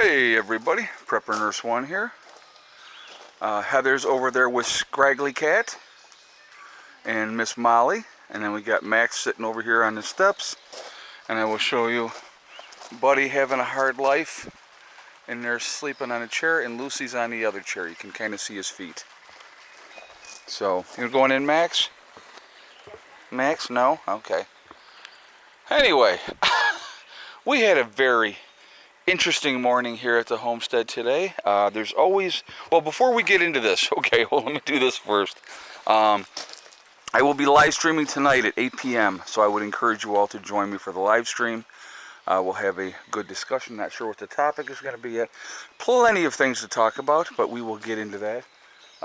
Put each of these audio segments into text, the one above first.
Hey everybody, Prepper Nurse 1 here. Heather's over there with Scraggly Cat and Miss Molly, and then we got Max sitting over here on the steps, and I will show you Buddy having a hard life, and they're sleeping on a chair, and Lucy's on the other chair. You can kind of see his feet. So, you're going in, Max? Max? No? Okay. Anyway, we had a very interesting morning here at the homestead today. There's always, well, before we get into this, okay, well, let me do this first. I will be live streaming tonight at 8 p.m., so I would encourage you all to join me for the live stream. We'll have a good discussion. Not sure what the topic is going to be yet. Plenty of things to talk about, but we will get into that.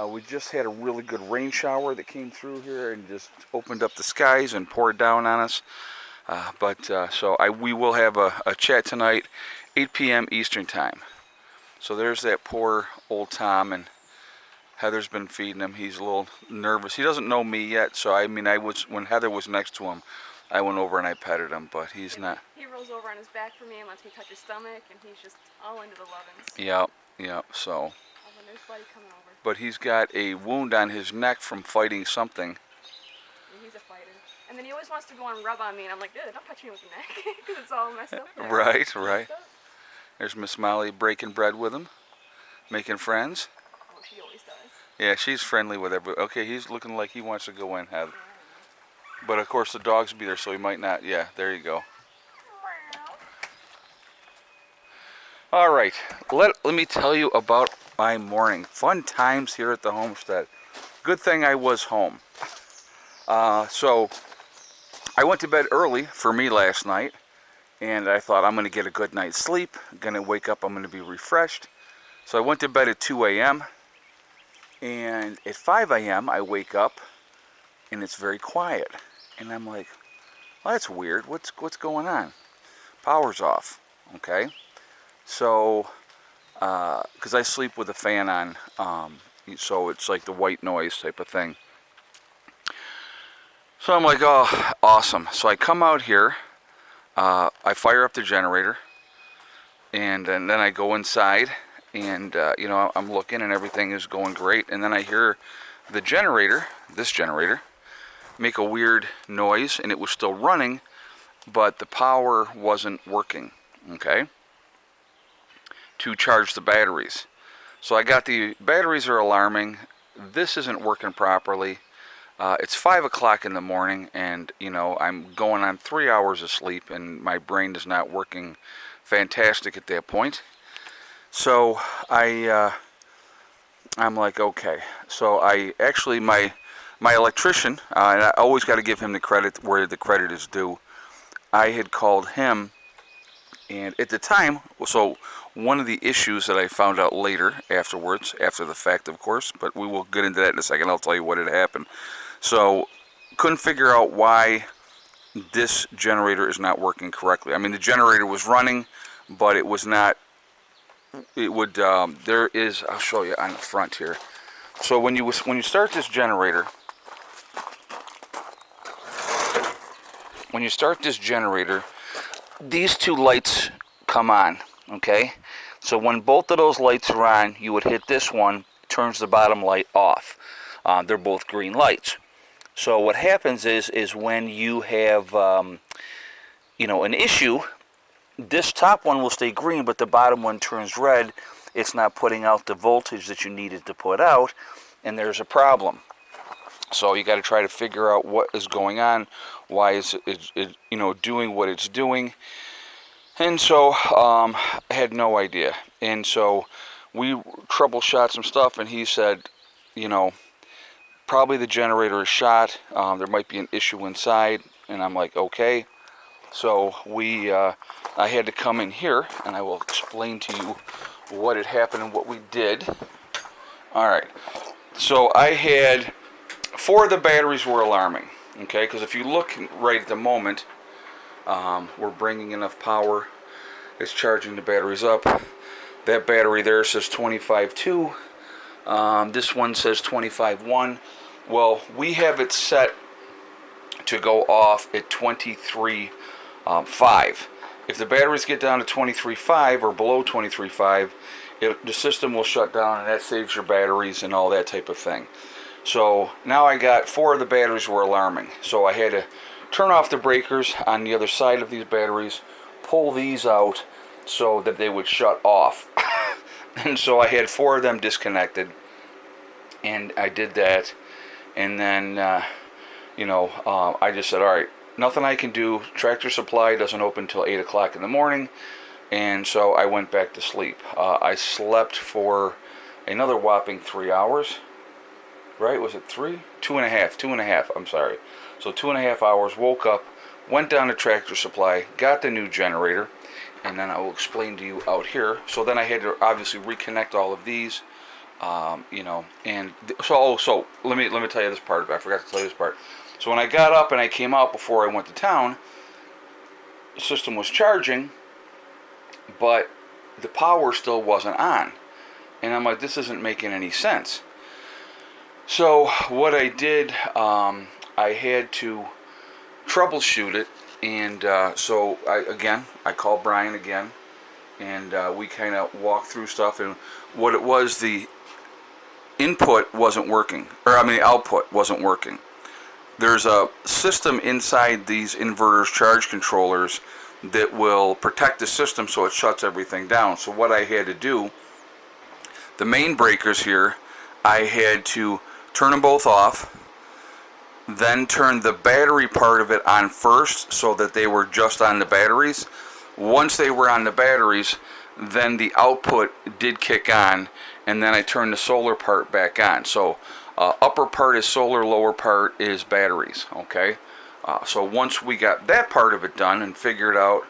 We just had a really good rain shower that came through here and just opened up the skies and poured down on us. We will have a chat tonight, 8 p.m. Eastern time. So there's that poor old Tom, and Heather's been feeding him. He's a little nervous. He doesn't know me yet, so when Heather was next to him, I went over and I petted him, but he's not. He rolls over on his back for me and lets me touch his stomach, and he's just all into the lovin's. Yep, so. Oh, and there's Buddy coming over. But he's got a wound on his neck from fighting something. Yeah, he's a fighter. And then he always wants to go and rub on me, and I'm like, dude, don't touch me with the neck, because it's all messed up there. Right. There's Miss Molly breaking bread with him, making friends. Oh, she always does. Yeah, she's friendly with everybody. Okay, he's looking like he wants to go in, Heather. But of course the dogs will be there, so he might not. Yeah, there you go. All right, let me tell you about my morning. Fun times here at the homestead. Good thing I was home. So I went to bed early for me last night, and I thought I'm going to get a good night's sleep. I'm going to wake up, I'm going to be refreshed. So I went to bed at 2 a.m. and at 5 a.m. I wake up and it's very quiet. And I'm like, well, that's weird. What's going on? Power's off. Okay. So, because I sleep with a fan on, so it's like the white noise type of thing. So I'm like, oh, awesome. So I come out here, I fire up the generator, and then I go inside, and, I'm looking, and everything is going great. And then I hear the generator, this generator, make a weird noise, and it was still running, but the power wasn't working, okay, to charge the batteries. So I got the batteries are alarming. This isn't working properly. It's 5 o'clock in the morning, and I'm going on 3 hours of sleep, and my brain is not working fantastic at that point. So I'm like, okay. So I actually my electrician, and I always got to give him the credit where the credit is due. I had called him, and at the time, so one of the issues that I found out later, afterwards, after the fact, of course, but we will get into that in a second. I'll tell you what had happened. So, couldn't figure out why this generator is not working correctly. I mean, the generator was running, but it was not. It would. There is. I'll show you on the front here. So when you start this generator. When you start this generator, these two lights come on, okay? So when both of those lights are on, you would hit this one, turns the bottom light off. They're both green lights. So what happens is when you have, an issue, this top one will stay green, but the bottom one turns red. It's not putting out the voltage that you needed to put out, and there's a problem. So you got to try to figure out what is going on, why is it doing what it's doing. And so I had no idea. And so we troubleshot some stuff, and he said, probably the generator is shot. There might be an issue inside. And I'm like, okay. So I had to come in here, and I will explain to you what had happened and what we did. All right. So I had 4 of the batteries were alarming, okay? Because if you look right at the moment, we're bringing enough power. It's charging the batteries up. That battery there says 25.2. This one says 25.1. Well, we have it set to go off at 23.5. If the batteries get down to 23.5 or below 23.5, the system will shut down, and that saves your batteries and all that type of thing. So now I got 4 of the batteries were alarming. So I had to turn off the breakers on the other side of these batteries, pull these out so that they would shut off. And so I had 4 of them disconnected, and I did that. And then, I just said, all right, nothing I can do. Tractor Supply doesn't open until 8 o'clock in the morning. And so I went back to sleep. I slept for another whopping 3 hours. Right? Was it 3? 2.5. 2.5. I'm sorry. So 2.5 hours. Woke up, went down to Tractor Supply, got the new generator, and then I will explain to you out here. So then I had to obviously reconnect all of these, and so let me tell you this part. I forgot to tell you this part. So when I got up and I came out before I went to town, the system was charging, but the power still wasn't on, and I'm like, this isn't making any sense. So what I did, I had to troubleshoot it, and so I called Brian again, and we kind of walked through stuff. And what it was, the input wasn't working, the output wasn't working. There's a system inside these inverters, charge controllers, that will protect the system so it shuts everything down. So what I had to do, the main breakers here, I had to turn them both off, then turn the battery part of it on first so that they were just on the batteries. Once they were on the batteries, then the output did kick on, and then I turned the solar part back on. So upper part is solar, lower part is batteries, okay? So once we got that part of it done and figured out,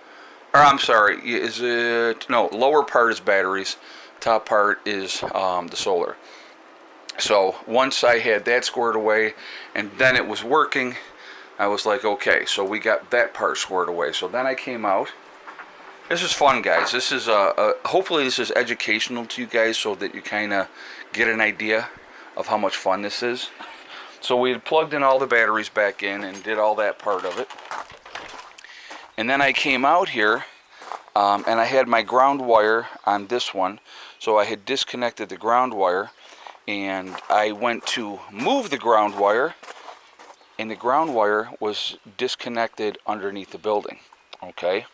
lower part is batteries, top part is the solar. So once I had that squared away and then it was working, I was like, okay, so we got that part squared away. So then I came out. This is fun, guys. This is hopefully this is educational to you guys so that you kind of get an idea of how much fun this is. So we had plugged in all the batteries back in and did all that part of it. And then I came out here and I had my ground wire on this one. So I had disconnected the ground wire, and I went to move the ground wire, and the ground wire was disconnected underneath the building. Okay,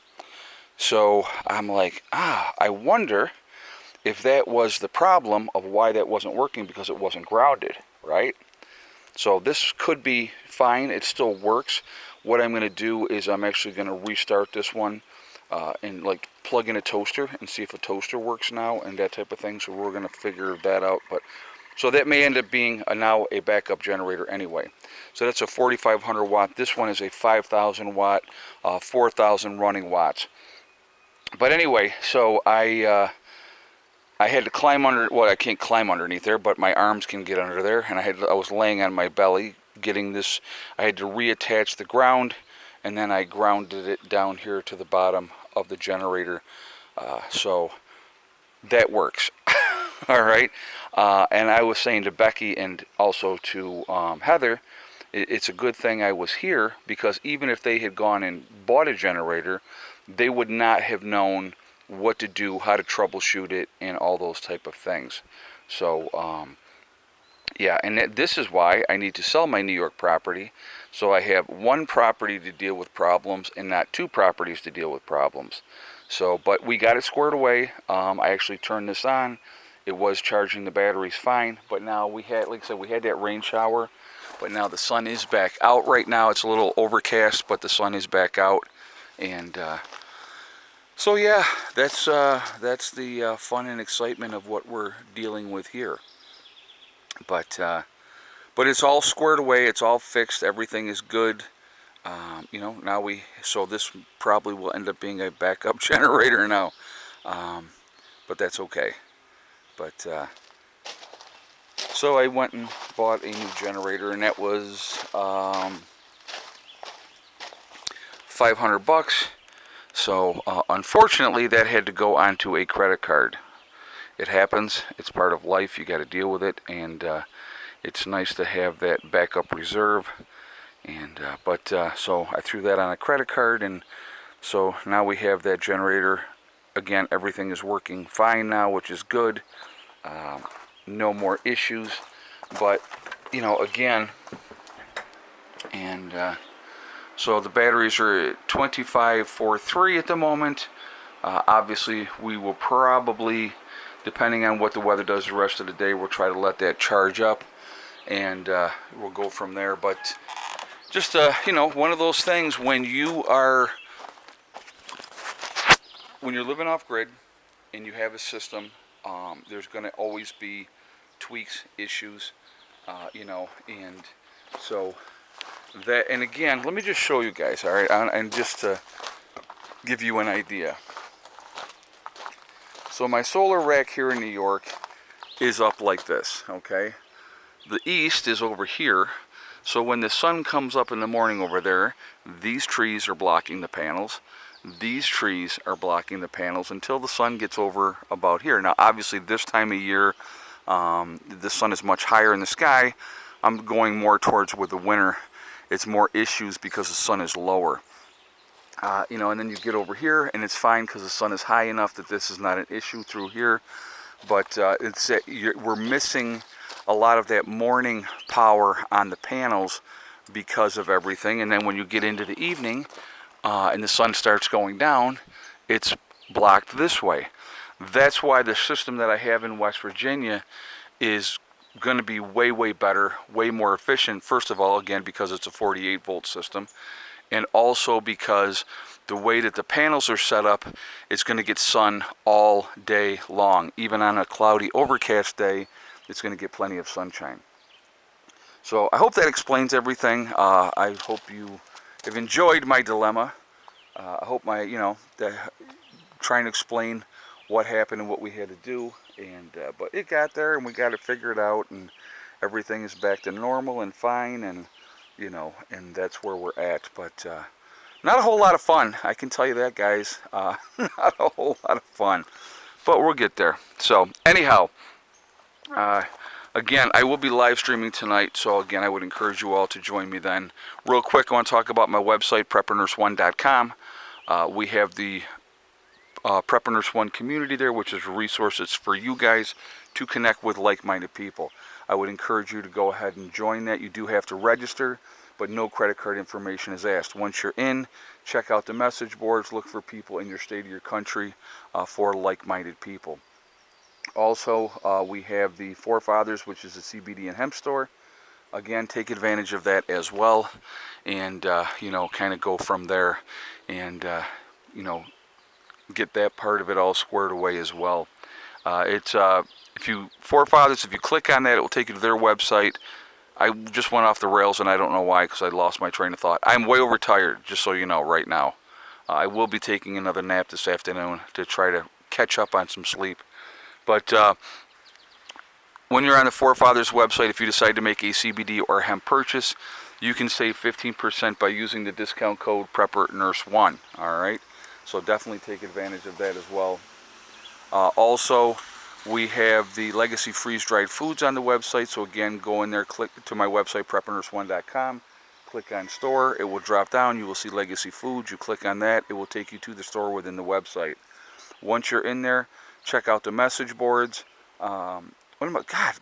so I'm like, I wonder if that was the problem of why that wasn't working, because it wasn't grounded, right? So this could be fine. It still works. What I'm going to do is I'm actually going to restart this one and like plug in a toaster and see if a toaster works now and that type of thing. So we're going to figure that out. But so that may end up being now a backup generator anyway. So that's a 4,500 watt. This one is a 5,000 watt, 4,000 running watts. But anyway, so I had to climb under. Well, I can't climb underneath there, but my arms can get under there. And I was laying on my belly, getting this. I had to reattach the ground, and then I grounded it down here to the bottom of the generator. So that works. All right. And I was saying to Becky and also to Heather, it's a good thing I was here, because even if they had gone and bought a generator, they would not have known what to do, how to troubleshoot it, and all those type of things. So, yeah, and this is why I need to sell my New York property, so I have one property to deal with problems and not two properties to deal with problems. So, but we got it squared away. I actually turned this on. It was charging the batteries fine, but now we had, like I said, we had that rain shower, but now the sun is back out right now. It's a little overcast, but the sun is back out, and so yeah, that's the fun and excitement of what we're dealing with here. But it's all squared away. It's all fixed. Everything is good. Now so this probably will end up being a backup generator now, but that's okay. But so I went and bought a new generator, and that was $500. So unfortunately, that had to go onto a credit card. It happens. It's part of life. You got to deal with it, and it's nice to have that backup reserve. And so I threw that on a credit card, and So now we have that generator. Again, everything is working fine now, which is good. No more issues. But, you know, again, and so the batteries are at 2543 at the moment. Obviously, we will probably, depending on what the weather does the rest of the day, we'll try to let that charge up, and we'll go from there. But just, you know, one of those things when you're living off grid and you have a system, there's going to always be tweaks, issues, you know, and so that, and again, let me just show you guys, all right, and just to give you an idea. So my solar rack here in New York is up like this, okay? The east is over here, so when the sun comes up in the morning over there, these trees are blocking the panels. These trees are blocking the panels until the sun gets over about here. Now, obviously, this time of year, the sun is much higher in the sky. I'm going more towards with the winter. It's more issues because the sun is lower. You know, and then you get over here, and it's fine because the sun is high enough that this is not an issue through here. But we're missing a lot of that morning power on the panels because of everything. And then when you get into the evening and the sun starts going down, it's blocked this way. That's why the system that I have in West Virginia is going to be way, way better, way more efficient. First of all, again, because it's a 48 volt system, and also because the way that the panels are set up, it's going to get sun all day long. Even on a cloudy, overcast day, it's going to get plenty of sunshine. So I hope that explains everything. I hope you have enjoyed my dilemma. I hope trying to explain what happened and what we had to do, and but it got there, and we got it figured out, and everything is back to normal and fine, and you know, and that's where we're at. But not a whole lot of fun, I can tell you that, guys. Not a whole lot of fun, but we'll get there. So anyhow, again, I will be live streaming tonight, so again, I would encourage you all to join me then. Real quick, I want to talk about my website, preppernurse1.com. We have the Prepper Nurse 1 community there, which is resources for you guys to connect with like-minded people. I would encourage you to go ahead and join that. You do have to register, but no credit card information is asked. Once you're in, check out the message boards, look for people in your state or your country for like-minded people. Also, we have the Forefathers, which is a CBD and hemp store. Again, take advantage of that as well, and you know, kind of go from there, and you know, get that part of it all squared away as well. Forefathers, if you click on that, it will take you to their website. I just went off the rails, and I don't know why, because I lost my train of thought. I'm way overtired, just so you know, right now. I will be taking another nap this afternoon to try to catch up on some sleep. But when you're on the Forefathers website, if you decide to make a CBD or hemp purchase, you can save 15% by using the discount code PrepperNurse1. All right, so definitely take advantage of that as well. Also, we have the Legacy freeze-dried foods on the website. So again, go in there, click to my website, preppernurse1.com, click on store. It will drop down. You will see Legacy Foods. You click on that. It will take you to the store within the website. Once you're in there, check out the message boards. God,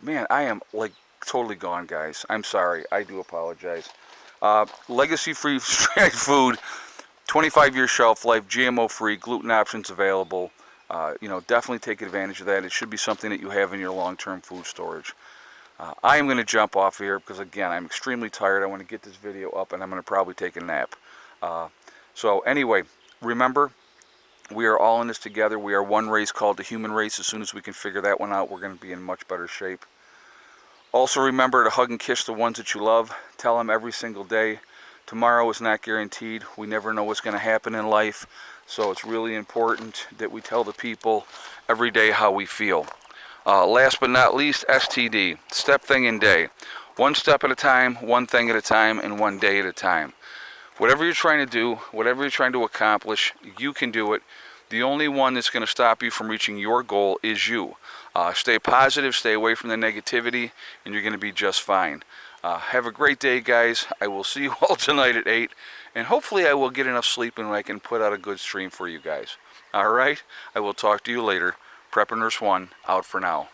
man, I am like totally gone, guys. I'm sorry. I do apologize. Legacy freeze-dried food, 25-year shelf life, GMO-free, gluten options available. You know, definitely take advantage of that. It should be something that you have in your long-term food storage. I am going to jump off here because, again, I'm extremely tired. I want to get this video up, and I'm going to probably take a nap. So anyway, remember, we are all in this together. We are one race called the human race. As soon as we can figure that one out, we're going to be in much better shape. Also remember to hug and kiss the ones that you love. Tell them every single day. Tomorrow is not guaranteed. We never know what's going to happen in life. So it's really important that we tell the people every day how we feel. Last but not least, STD. Step, thing, and day. One step at a time, one thing at a time, and one day at a time. Whatever you're trying to do, whatever you're trying to accomplish, you can do it. The only one that's going to stop you from reaching your goal is you. Stay positive, stay away from the negativity, and you're going to be just fine. Have a great day, guys. I will see you all tonight at 8, and hopefully I will get enough sleep and I can put out a good stream for you guys. All right? I will talk to you later. Prepper Nurse 1 out for now.